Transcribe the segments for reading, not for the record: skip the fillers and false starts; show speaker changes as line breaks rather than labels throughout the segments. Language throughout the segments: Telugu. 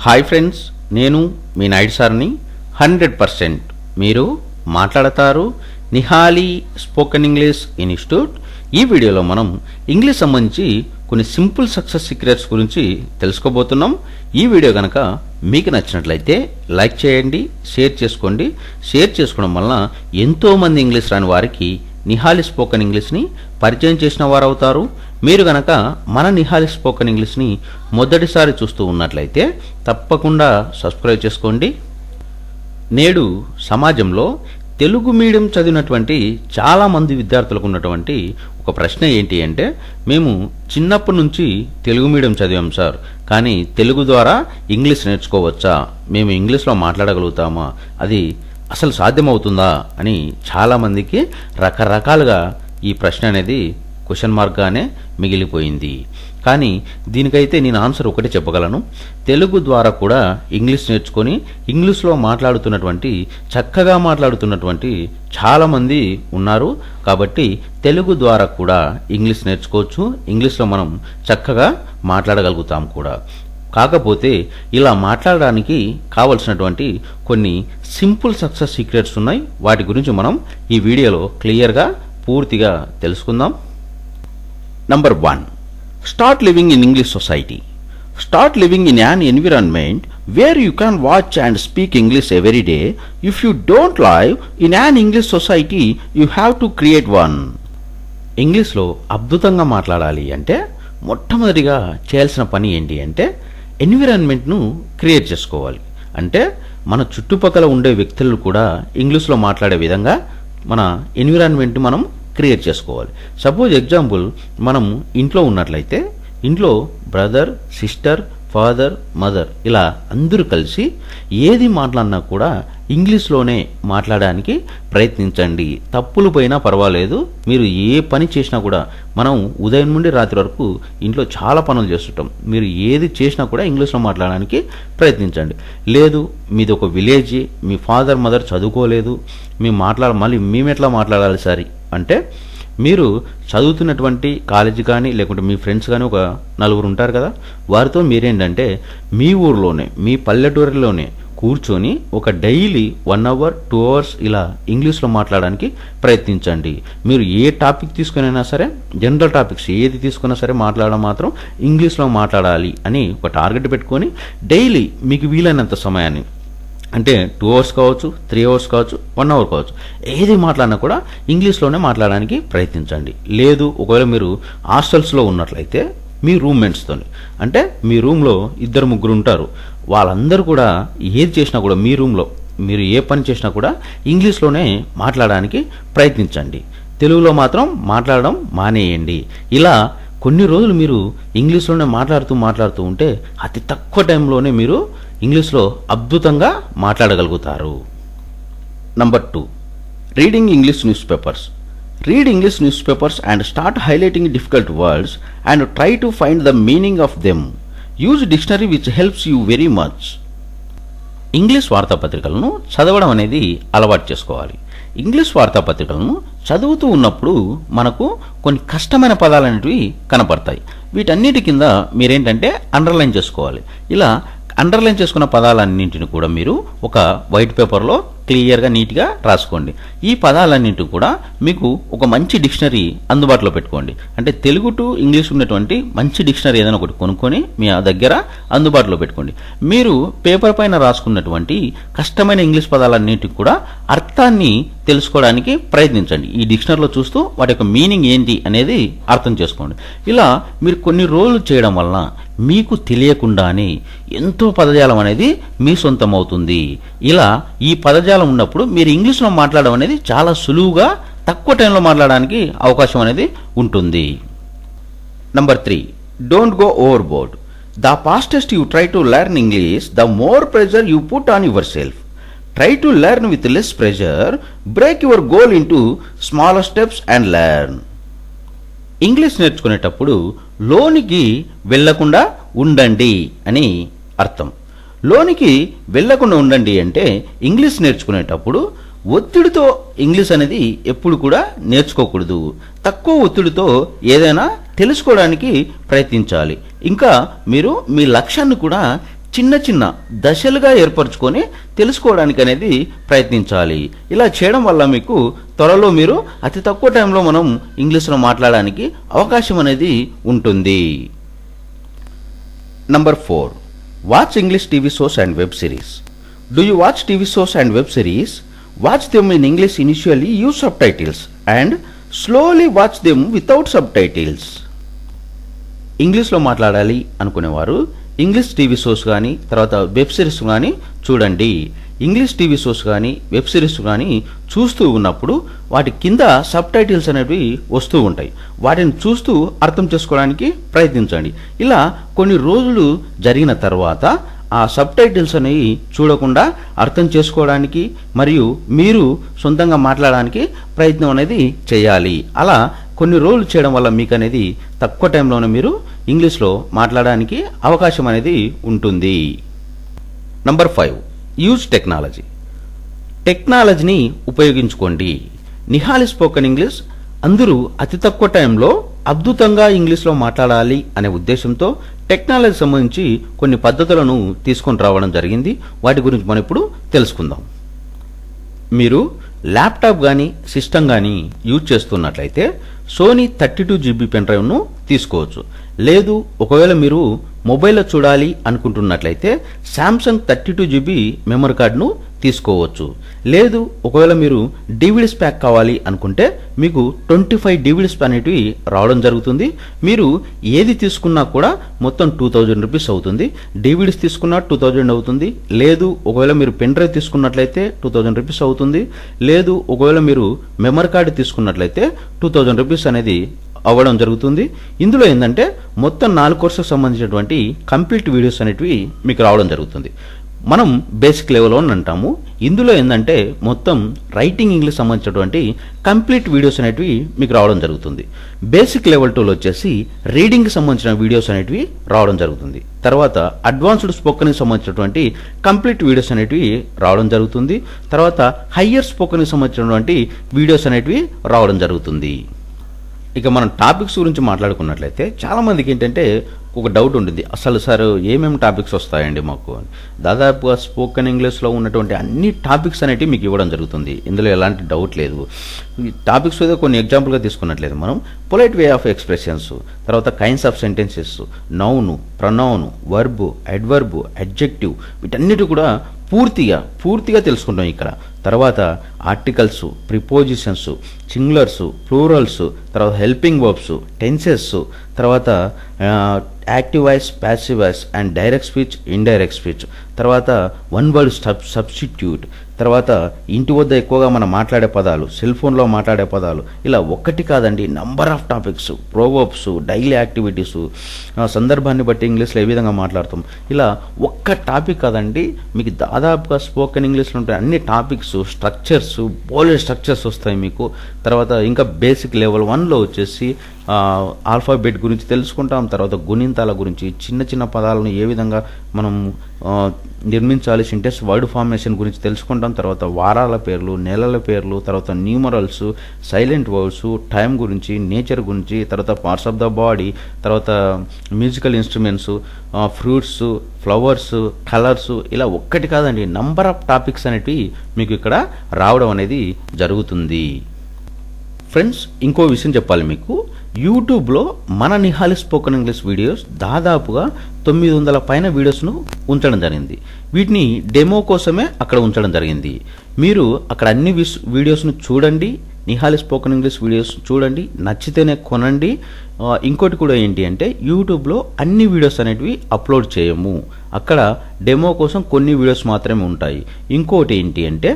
హాయ్ ఫ్రెండ్స్, నేను మీ నాయుడు సార్ని. 100% మీరు మాట్లాడతారు. Nihali spoken English institute. ఈ వీడియోలో మనం ఇంగ్లీష్ సంబంధించి కొన్ని సింపుల్ సక్సెస్ సీక్రెట్స్ గురించి తెలుసుకోబోతున్నాం. ఈ వీడియో కనుక మీకు నచ్చినట్లయితే లైక్ చేయండి, షేర్ చేసుకోండి. షేర్ చేసుకోవడం వలన ఎంతోమంది ఇంగ్లీష్ రాని వారికి నిహాలి స్పోకెన్ ఇంగ్లీష్ని పరిచయం చేసిన వారు అవుతారు. మీరు గనక మన నిహాలి స్పోకెన్ ఇంగ్లీష్ని మొదటిసారి చూస్తూ ఉన్నట్లయితే తప్పకుండా సబ్స్క్రైబ్ చేసుకోండి. నేడు సమాజంలో తెలుగు మీడియం చదివినటువంటి చాలామంది విద్యార్థులకు ఉన్నటువంటి ఒక ప్రశ్న ఏంటి అంటే, మేము చిన్నప్పటి నుంచి తెలుగు మీడియం చదివాం సార్, కానీ తెలుగు ద్వారా ఇంగ్లీష్ నేర్చుకోవచ్చా, మేము ఇంగ్లీష్లో మాట్లాడగలుగుతామా, అది అసలు సాధ్యమవుతుందా అని చాలామందికి రకరకాలుగా ఈ ప్రశ్న అనేది క్వశ్చన్ మార్క్గానే మిగిలిపోయింది. కానీ దీనికైతే నేను ఆన్సర్ ఒకటే చెప్పగలను. తెలుగు ద్వారా కూడా ఇంగ్లీష్ నేర్చుకొని ఇంగ్లీష్లో చక్కగా మాట్లాడుతున్నటువంటి చాలామంది ఉన్నారు. కాబట్టి తెలుగు ద్వారా కూడా ఇంగ్లీష్ నేర్చుకోవచ్చు, ఇంగ్లీష్లో మనం చక్కగా మాట్లాడగలుగుతాం కూడా. కాకపోతే ఇలా మాట్లాడడానికి కావలసినటువంటి కొన్ని సింపుల్ సక్సెస్ సీక్రెట్స్ ఉన్నాయి. వాటి గురించి మనం ఈ వీడియోలో క్లియర్గా పూర్తిగా తెలుసుకుందాం. Number 1. Start living in English society. Start living in an environment where you can watch and speak English every day. If you don't live in an English society, you have to create one. ఇంగ్లీష్లో అద్భుతంగా మాట్లాడాలి అంటే మొట్టమొదటిగా చేయాల్సిన పని ఏంటి అంటే ఎన్విరాన్మెంట్ను క్రియేట్ చేసుకోవాలి. అంటే మన చుట్టుపక్కల ఉండే వ్యక్తులు కూడా ఇంగ్లీష్లో మాట్లాడే విధంగా మన ఎన్విరాన్మెంట్ మనం క్రియేట్ చేసుకోవాలి. సపోజ్ ఎగ్జాంపుల్, మనం ఇంట్లో ఉన్నట్లయితే ఇంట్లో బ్రదర్, సిస్టర్, ఫాదర్, మదర్ ఇలా అందరూ కలిసి ఏది మాట్లాడినా కూడా ఇంగ్లీష్లోనే మాట్లాడడానికి ప్రయత్నించండి. తప్పులు పోయినా పర్వాలేదు. మీరు ఏ పని చేసినా కూడా, మనం ఉదయం నుండి రాత్రి వరకు ఇంట్లో చాలా పనులు చేస్తుంటాం. మీరు ఏది చేసినా కూడా ఇంగ్లీష్లో మాట్లాడడానికి ప్రయత్నించండి. లేదు మీది ఒక విలేజ్, మీ ఫాదర్ మదర్ చదువుకోలేదు, మళ్ళీ మేమెట్లా మాట్లాడాలి సరి అంటే, మీరు చదువుతున్నటువంటి కాలేజీ కానీ లేకుంటే మీ ఫ్రెండ్స్ కానీ ఒక నలుగురు ఉంటారు కదా, వారితో మీరేంటంటే మీ ఊర్లోనే, మీ పల్లెటూరులోనే కూర్చొని ఒక డైలీ 1 hour 2 hours ఇలా ఇంగ్లీష్లో మాట్లాడడానికి ప్రయత్నించండి. మీరు ఏ టాపిక్ తీసుకునైనా సరే, జనరల్ టాపిక్స్ ఏది తీసుకున్నా సరే మాట్లాడడం మాత్రం ఇంగ్లీష్లో మాట్లాడాలి అని ఒక టార్గెట్ పెట్టుకొని డైలీ మీకు వీలైనంత సమయాన్ని, అంటే 2 hours కావచ్చు, 3 hours కావచ్చు, 1 hour కావచ్చు, ఏది మాట్లాడినా కూడా ఇంగ్లీష్లోనే మాట్లాడడానికి ప్రయత్నించండి. లేదు ఒకవేళ మీరు హాస్టల్స్లో ఉన్నట్లయితే మీ రూమ్మేట్స్తో, అంటే మీ రూమ్లో 2-3 ఉంటారు, వాళ్ళందరూ కూడా ఏది చేసినా కూడా మీ రూమ్లో మీరు ఏ పని చేసినా కూడా ఇంగ్లీష్లోనే మాట్లాడడానికి ప్రయత్నించండి. తెలుగులో మాత్రం మాట్లాడడం మానేయండి. ఇలా కొన్ని రోజులు మీరు ఇంగ్లీష్లోనే మాట్లాడుతూ ఉంటే అతి తక్కువ టైంలోనే మీరు ఇంగ్లీష్లో అద్భుతంగా మాట్లాడగలుగుతారు. Number 2. Reading English newspapers. Read English newspapers and start highlighting difficult words and try to find the meaning of them. Use dictionary which helps you very much. English వార్తాపత్రికలను చదవడం అనేది అలవాటు చేసుకోవాలి. ఇంగ్లీష్ వార్తాపత్రికలను చదువుతూ ఉన్నప్పుడు మనకు కొన్ని కష్టమైన పదాలు అనేటివి కనపడతాయి. వీటన్నిటి కింద మీరేంటంటే అండర్లైన్ చేసుకోవాలి. ఇలా అండర్లైన్ చేసుకున్న పదాలన్నింటిని కూడా మీరు ఒక వైట్ పేపర్లో క్లియర్గా నీట్గా రాసుకోండి. ఈ పదాలన్నింటి కూడా మీకు ఒక మంచి డిక్షనరీ అందుబాటులో పెట్టుకోండి. అంటే తెలుగు టు ఇంగ్లీష్ ఉన్నటువంటి మంచి డిక్షనరీ ఏదైనా ఒకటి కొనుక్కొని మీ దగ్గర అందుబాటులో పెట్టుకోండి. మీరు పేపర్ పైన రాసుకున్నటువంటి కష్టమైన ఇంగ్లీష్ పదాలన్నింటికి కూడా అర్థాన్ని తెలుసుకోవడానికి ప్రయత్నించండి. ఈ డిక్షనరీలో చూస్తూ వాటి యొక్క మీనింగ్ ఏంటి అనేది అర్థం చేసుకోండి. ఇలా మీరు కొన్ని రోజులు చేయడం వలన మీకు తెలియకుండానే ఎంతో పదజాలం అనేది మీ సొంతం అవుతుంది. ఇలా ఈ పదజాలం ఉన్నప్పుడు మీరు ఇంగ్లీష్లో మాట్లాడడం అనేది చాలా సులువుగా తక్కువ టైంలో మాట్లాడడానికి అవకాశం అనేది ఉంటుంది. Number 3. Don't go overboard. The fastest you try to learn English, the more pressure you put on yourself. Try to learn with less pressure. Break your goal into smaller steps and learn. English నేర్చుకునేటప్పుడు లోనికి వెళ్లకుండా ఉండండి అని అర్థం. లోనికి వెళ్లకుండా ఉండండి అంటే ఇంగ్లీష్ నేర్చుకునేటప్పుడు ఒత్తిడితో ఇంగ్లీష్ అనేది ఎప్పుడు కూడా నేర్చుకోకూడదు. తక్కువ ఒత్తిడితో ఏదైనా తెలుసుకోవడానికి ప్రయత్నించాలి. ఇంకా మీరు మీ లక్ష్యాన్ని కూడా చిన్న చిన్న దశలుగా ఏర్పరచుకొని తెలుసుకోవడానికి అనేది ప్రయత్నించాలి. ఇలా చేయడం వల్ల మీకు త్వరలో మీరు అతి తక్కువ టైంలో మనం ఇంగ్లీష్లో మాట్లాడడానికి అవకాశం అనేది ఉంటుంది. Number 4, watch English TV shows and web series. Do you watch TV shows and web series? Watch them in English initially, use sub titles and slowly watch them without sub titles. ఇంగ్లీష్లో మాట్లాడాలి అనుకునేవారు ఇంగ్లీష్ టీవీ షోస్ కానీ తర్వాత వెబ్ సిరీస్ కానీ చూడండి. ఇంగ్లీష్ టీవీ షోస్ కానీ వెబ్ సిరీస్ కానీ చూస్తూ ఉన్నప్పుడు వాటి కింద సబ్ టైటిల్స్ అనేవి వస్తూ ఉంటాయి. వాటిని చూస్తూ అర్థం చేసుకోవడానికి ప్రయత్నించండి. ఇలా కొన్ని రోజులు జరిగిన తర్వాత ఆ సబ్ టైటిల్స్ అనేవి చూడకుండా అర్థం చేసుకోవడానికి మరియు మీరు సొంతంగా మాట్లాడడానికి ప్రయత్నం అనేది చేయాలి. అలా కొన్ని రోజులు చేయడం వల్ల మీకు అనేది తక్కువ టైంలోనే మీరు ఇంగ్లీష్లో మాట్లాడడానికి అవకాశం అనేది ఉంటుంది. Number 5, use technology. టెక్నాలజీని ఉపయోగించుకోండి. నిహాలి స్పోకెన్ ఇంగ్లీష్ అందరూ అతి తక్కువ టైంలో అద్భుతంగా ఇంగ్లీష్లో మాట్లాడాలి అనే ఉద్దేశంతో టెక్నాలజీ సంబంధించి కొన్ని పద్ధతులను తీసుకొని రావడం జరిగింది. వాటి గురించి మనం ఇప్పుడు తెలుసుకుందాం. మీరు ల్యాప్టాప్ కానీ సిస్టమ్ కానీ యూజ్ చేస్తున్నట్లయితే సోనీ 32 GB పెన్ డ్రైవ్ను తీసుకోవచ్చు. లేదు ఒకవేళ మీరు మొబైల్లో చూడాలి అనుకుంటున్నట్లయితే శాంసంగ్ 32 GB మెమరీ కార్డును తీసుకోవచ్చు. లేదు ఒకవేళ మీరు డివిడీస్ ప్యాక్ కావాలి అనుకుంటే మీకు 25 డివిడీస్ అనేటివి రావడం జరుగుతుంది. మీరు ఏది తీసుకున్నా కూడా మొత్తం 2000 రూపీస్ అవుతుంది. డివిడీస్ తీసుకున్నా 2000 అవుతుంది. లేదు ఒకవేళ మీరు పెన్ డ్రైవ్ తీసుకున్నట్లయితే 2000 రూపీస్ అవుతుంది. లేదు ఒకవేళ మీరు మెమరీ కార్డు తీసుకున్నట్లయితే 2000 రూపీస్ అనేది అవ్వడం జరుగుతుంది. ఇందులో ఏంటంటే మొత్తం 4 కోర్సులకు సంబంధించినటువంటి కంప్లీట్ వీడియోస్ అనేటివి మీకు రావడం జరుగుతుంది. మనం బేసిక్ లెవెల్ అని అంటాము. ఇందులో ఏంటంటే మొత్తం రైటింగ్ ఇంగ్లీష్ సంబంధించినటువంటి కంప్లీట్ వీడియోస్ అనేటివి మీకు రావడం జరుగుతుంది. బేసిక్ లెవెల్ 2లో వచ్చేసి రీడింగ్కి సంబంధించిన వీడియోస్ అనేటివి రావడం జరుగుతుంది. తర్వాత అడ్వాన్స్డ్ స్పోకెన్కి సంబంధించినటువంటి కంప్లీట్ వీడియోస్ అనేటివి రావడం జరుగుతుంది. తర్వాత హయ్యర్ స్పోకెన్కి సంబంధించినటువంటి వీడియోస్ అనేటివి రావడం జరుగుతుంది. ఇక మనం టాపిక్స్ గురించి మాట్లాడుకున్నట్లయితే చాలామందికి ఏంటంటే ఒక డౌట్ ఉంటుంది, అసలు సార్ ఏమేమి టాపిక్స్ వస్తాయండి మాకు. దాదాపుగా స్పోకెన్ ఇంగ్లీష్లో ఉన్నటువంటి అన్ని టాపిక్స్ అనేవి మీకు ఇవ్వడం జరుగుతుంది. ఇందులో ఎలాంటి డౌట్ లేదు. ఈ టాపిక్స్ ఏదో కొన్ని ఎగ్జాంపుల్గా తీసుకున్నట్లయితే మనం పొలైట్ వే ఆఫ్ ఎక్స్ప్రెషన్స్, తర్వాత kinds of sentences, noun, pronoun, verb, adverb, adjective, వీటన్నిటి కూడా పూర్తిగా తెలుసుకుంటాం ఇక్కడ. తర్వాత ఆర్టికల్స్, ప్రిపోజిషన్స్, సింగులర్స్, ప్లూరల్స్, తర్వాత హెల్పింగ్ వర్బ్స్, టెన్సెస్, తర్వాత active voice, passive voice and direct speech, indirect speech, తర్వాత వన్ వర్డ్ సబ్స్టిట్యూట్, తర్వాత ఇంటి వద్ద ఎక్కువగా మనం మాట్లాడే పదాలు, సెల్ ఫోన్లో మాట్లాడే పదాలు, ఇలా ఒక్కటి కాదండి number of topics, Proverbs, daily activities, సందర్భాన్ని బట్టి ఇంగ్లీష్లో ఏ విధంగా మాట్లాడతాం, ఇలా ఒక్క టాపిక్ కాదండి మీకు దాదాపుగా స్పోకెన్ ఇంగ్లీష్లో ఉంటే అన్ని టాపిక్స్, స్ట్రక్చర్స్, బోలెడ్ స్ట్రక్చర్స్ వస్తాయి మీకు. తర్వాత ఇంకా బేసిక్ లెవెల్ 1లో వచ్చేసి ఆల్ఫాబెట్ గురించి తెలుసుకుంటాం. తర్వాత గుణింతాల గురించి, చిన్న చిన్న పదాలను ఏ విధంగా మనం నిర్మించాలి, సింటెన్స్ వర్డ్ ఫార్మేషన్ గురించి తెలుసుకుంటాం. తర్వాత వారాల పేర్లు, నెలల పేర్లు, తర్వాత న్యూమరల్స్, సైలెంట్ వర్డ్స్, టైం గురించి, నేచర్ గురించి, తర్వాత పార్ట్స్ ఆఫ్ ద బాడీ, తర్వాత musical instruments, fruits, flowers, colours, ఇలా ఒక్కటి కాదండి నంబర్ ఆఫ్ టాపిక్స్ అనేవి మీకు ఇక్కడ రావడం అనేది జరుగుతుంది. ఫ్రెండ్స్ ఇంకో విషయం చెప్పాలి మీకు, యూట్యూబ్లో మన నిహాలి స్పోకెన్ ఇంగ్లీష్ వీడియోస్ దాదాపుగా 900 పైన వీడియోస్ను ఉంచడం జరిగింది. వీటిని డెమో కోసమే అక్కడ ఉంచడం జరిగింది. మీరు అక్కడ అన్ని వీడియోస్ను చూడండి, నిహాలి స్పోకెన్ ఇంగ్లీష్ వీడియోస్ చూడండి, నచ్చితేనే కొనండి. ఇంకోటి కూడా ఏంటి అంటే యూట్యూబ్లో అన్ని వీడియోస్ అనేటివి అప్లోడ్ చేయము, అక్కడ డెమో కోసం కొన్ని వీడియోస్ మాత్రమే ఉంటాయి. ఇంకోటి ఏంటి అంటే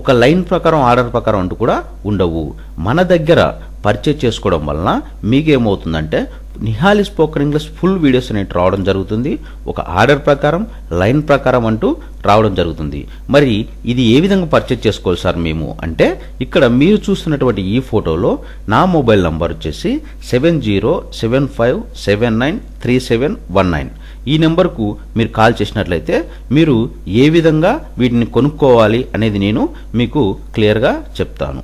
ఒక లైన్ ప్రకారం, ఆర్డర్ ప్రకారం అంటూ కూడా ఉండవు. మన దగ్గర పర్చేజ్ చేసుకోవడం వలన మీకేమవుతుందంటే Nihali spoken English full videos అనేవి రావడం జరుగుతుంది. ఒక ఆర్డర్ ప్రకారం, లైన్ ప్రకారం అంటూ రావడం జరుగుతుంది. మరి ఇది ఏ విధంగా పర్చేజ్ చేసుకోవాలి సార్ మేము అంటే, ఇక్కడ మీరు చూస్తున్నటువంటి ఈ ఫోటోలో నా మొబైల్ నంబర్ వచ్చేసి 7075793719. ఈ నెంబర్కు మీరు కాల్ చేసినట్లయితే మీరు ఏ విధంగా వీటిని కొనుక్కోవాలి అనేది నేను మీకు క్లియర్గా చెప్తాను.